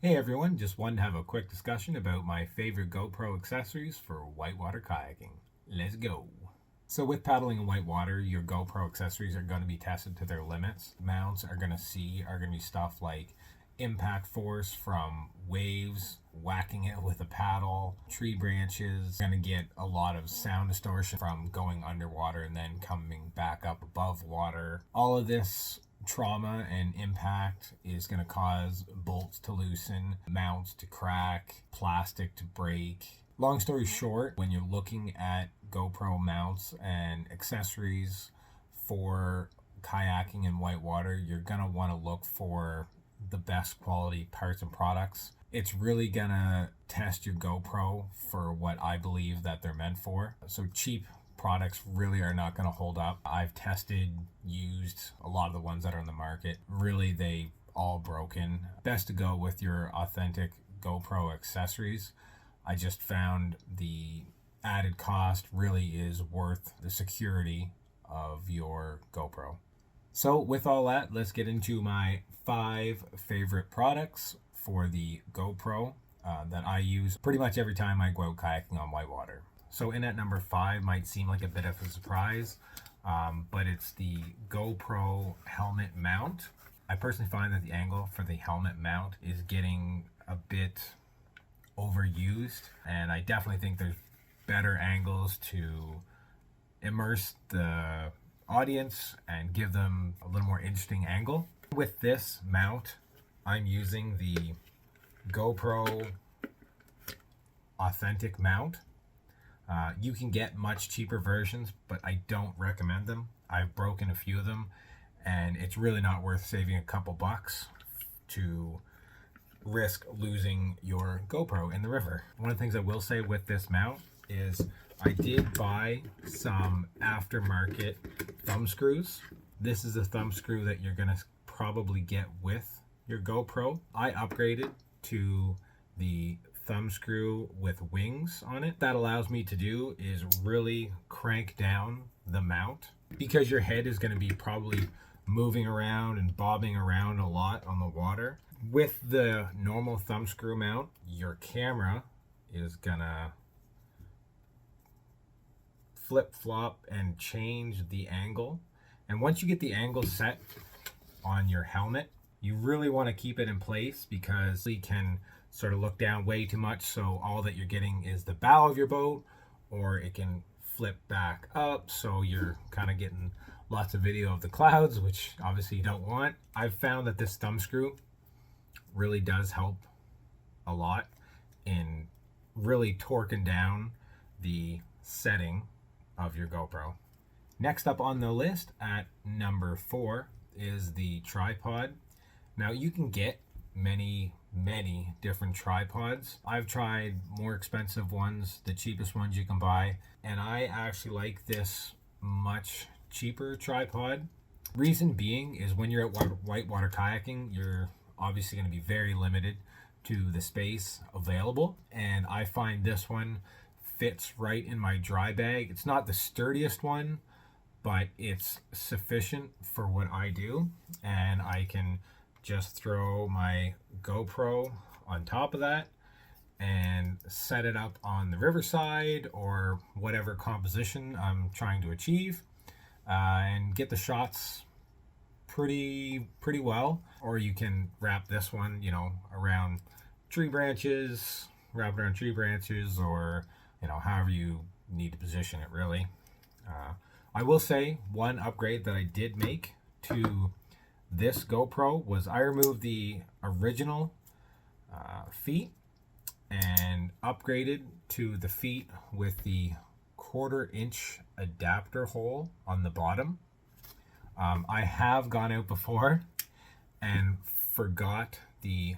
Hey everyone, just wanted to have a quick discussion about my favorite GoPro accessories for whitewater kayaking. Let's go. So with paddling in whitewater, your GoPro accessories are going to be tested to their limits. Mounts are going to be stuff like impact force from waves, whacking it with a paddle, tree branches. You're going to get a lot of sound distortion from going underwater and then coming back up above water. All of this trauma and impact is going to cause bolts to loosen, mounts to crack, plastic to break. Long story short, when you're looking at GoPro mounts and accessories for kayaking in whitewater, you're going to want to look for the best quality parts and products. It's really going to test your GoPro for what I believe that they're meant for. So cheap products really are not going to hold up. I've tested, used a lot of the ones that are on the market. Really, they all broken. Best to go with your authentic GoPro accessories. I just found the added cost really is worth the security of your GoPro. So with all that, let's get into my 5 favorite products for the GoPro that I use pretty much every time I go out kayaking on whitewater. So in at number 5 might seem like a bit of a surprise, but it's the GoPro Helmet Mount. I personally find that the angle for the helmet mount is getting a bit overused, and I definitely think there's better angles to immerse the audience and give them a little more interesting angle. With this mount, I'm using the GoPro Authentic Mount. You can get much cheaper versions, but I don't recommend them. I've broken a few of them, and it's really not worth saving a couple bucks to risk losing your GoPro in the river. One of the things I will say with this mount is I did buy some aftermarket thumb screws. This is a thumb screw that you're gonna probably get with your GoPro. I upgraded to the thumb screw with wings on it. That allows me to do is really crank down the mount, because your head is going to be probably moving around and bobbing around a lot on the water. With the normal thumb screw mount, your camera is gonna flip flop and change the angle, and once you get the angle set on your helmet, you really want to keep it in place, because you can sort of look down way too much, so all that you're getting is the bow of your boat, or it can flip back up, so you're kind of getting lots of video of the clouds, which obviously you don't want. I've found that this thumb screw really does help a lot in really torquing down the setting of your GoPro. Next up on the list at number 4 is the tripod. Now you can get many different tripods. I've tried more expensive ones, the cheapest ones you can buy, and I actually like this much cheaper tripod. Reason being is when you're at whitewater kayaking, you're obviously going to be very limited to the space available, and I find this one fits right in my dry bag. It's not the sturdiest one, but it's sufficient for what I do, and I can just throw my GoPro on top of that and set it up on the riverside or whatever composition I'm trying to achieve, and get the shots pretty well. Or you can wrap this one, around tree branches, or however you need to position it, really. I will say one upgrade that I did make to this GoPro was I removed the original feet and upgraded to the feet with the 1/4-inch adapter hole on the bottom. I have gone out before and forgot the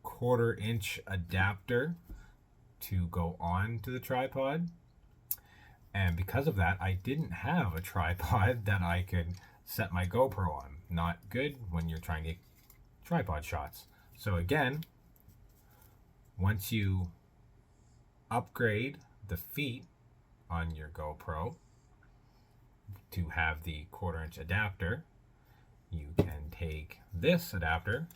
1/4-inch adapter to go on to the tripod, and because of that I didn't have a tripod that I could set my GoPro on. Not good when you're trying to get tripod shots. So again, once you upgrade the feet on your GoPro to have the 1/4-inch adapter, you can take this adapter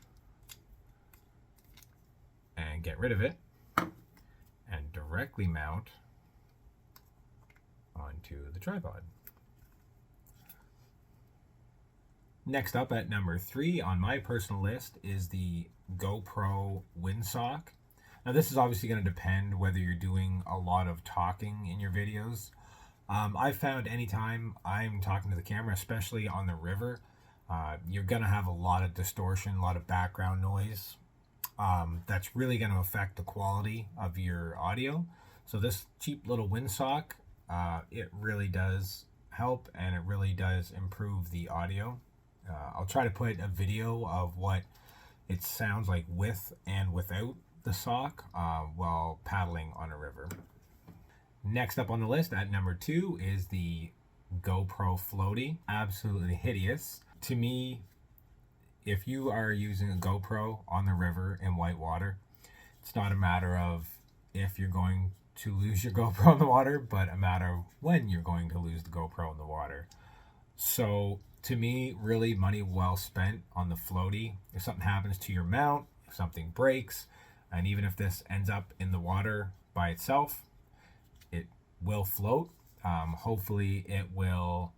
and get rid of it and directly mount onto the tripod. Next up at number 3 on my personal list is the GoPro windsock. Now this is obviously going to depend whether you're doing a lot of talking in your videos. I've found anytime I'm talking to the camera, especially on the river, you're going to have a lot of distortion, a lot of background noise. That's really going to affect the quality of your audio. So this cheap little windsock, it really does help, and it really does improve the audio. I'll try to put a video of what it sounds like with and without the sock while paddling on a river. Next up on the list at number 2 is the GoPro Floatie. Absolutely hideous. To me, if you are using a GoPro on the river in Whitewater, it's not a matter of if you're going to lose your GoPro in the water, but a matter of when you're going to lose the GoPro in the water. So to me, really money well spent on the Floatie. If something happens to your mount, if something breaks, and even if this ends up in the water by itself, it will float. Hopefully it will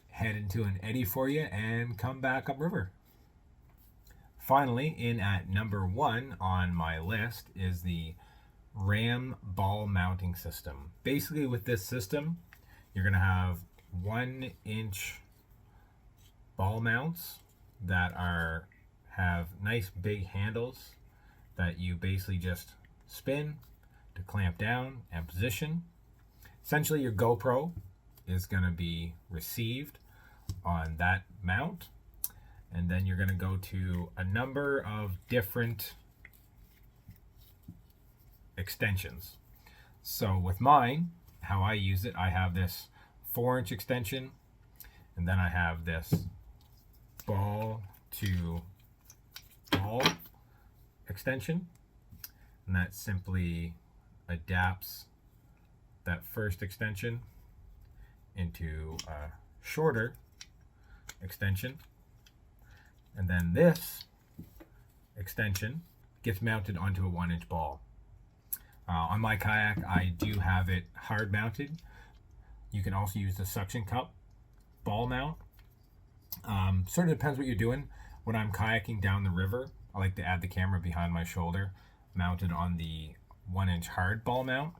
head into an eddy for you and come back upriver. Finally, in at number 1 on my list is the RAM ball mounting system. Basically with this system, you're going to have 1-inch ball mounts that have nice big handles that you basically just spin to clamp down and position. Essentially your GoPro is going to be received on that mount, and then you're going to go to a number of different extensions. So with mine, how I use it, I have this 4-inch extension, and then I have this ball to ball extension, and that simply adapts that first extension into a shorter extension, and then this extension gets mounted onto a 1-inch ball. On my kayak, I do have it hard mounted. You can also use the suction cup ball mount. Sort of depends what you're doing. When I'm kayaking down the river, I like to add the camera behind my shoulder, mounted on the 1-inch hard ball mount,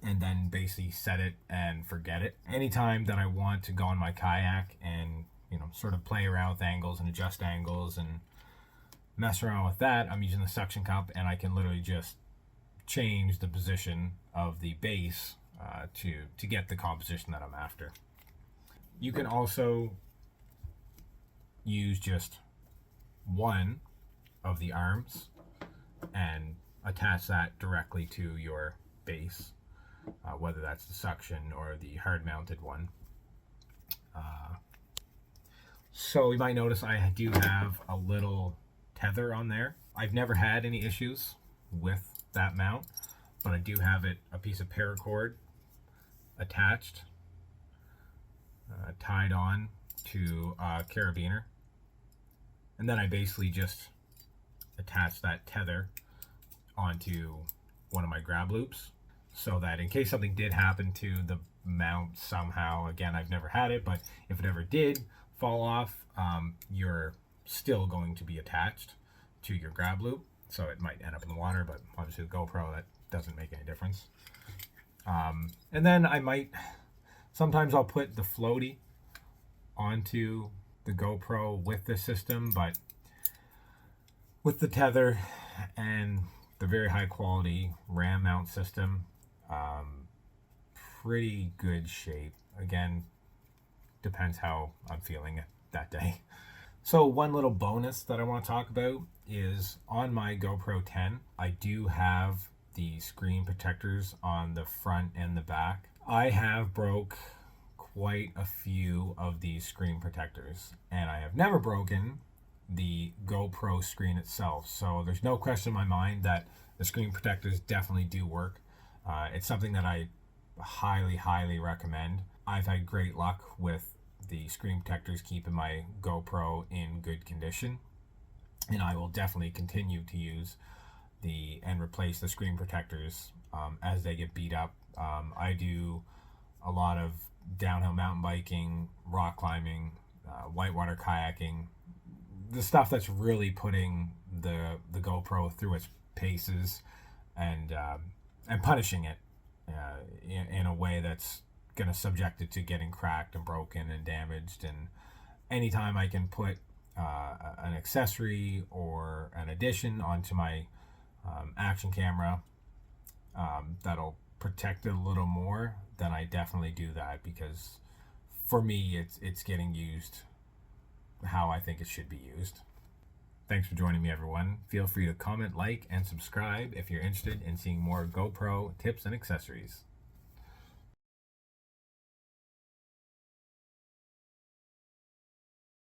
and then basically set it and forget it. Anytime that I want to go on my kayak and, sort of play around with angles and adjust angles and mess around with that, I'm using the suction cup, and I can literally just change the position of the base to get the composition that I'm after. You can also use just one of the arms and attach that directly to your base, whether that's the suction or the hard mounted one. So you might notice I do have a little tether on there. I've never had any issues with that mount, but I do have a piece of paracord attached, tied on to a carabiner, and then I basically just attach that tether onto one of my grab loops, so that in case something did happen to the mount somehow, again, I've never had it, but if it ever did fall off, you're still going to be attached to your grab loop, so it might end up in the water, but obviously the GoPro, that doesn't make any difference. And then sometimes I'll put the Floatie onto the GoPro with the system, but with the tether and the very high quality RAM mount system, pretty good shape. Again, depends how I'm feeling that day. So one little bonus that I want to talk about is on my GoPro 10, I do have the screen protectors on the front and the back. I have broke quite a few of these screen protectors, and I have never broken the GoPro screen itself. So there's no question in my mind that the screen protectors definitely do work. It's something that I highly recommend. I've had great luck with the screen protectors keeping my GoPro in good condition, and I will definitely continue to use and replace the screen protectors as they get beat up. I do a lot of downhill mountain biking, rock climbing, whitewater kayaking, the stuff that's really putting the GoPro through its paces and punishing it in a way that's going to subject it to getting cracked and broken and damaged. And anytime I can put an accessory or an addition onto my action camera that'll protect it a little more, then I definitely do that, because for me it's getting used how I think it should be used. Thanks for joining me, everyone. Feel free to comment, like, and subscribe if you're interested in seeing more GoPro tips and accessories.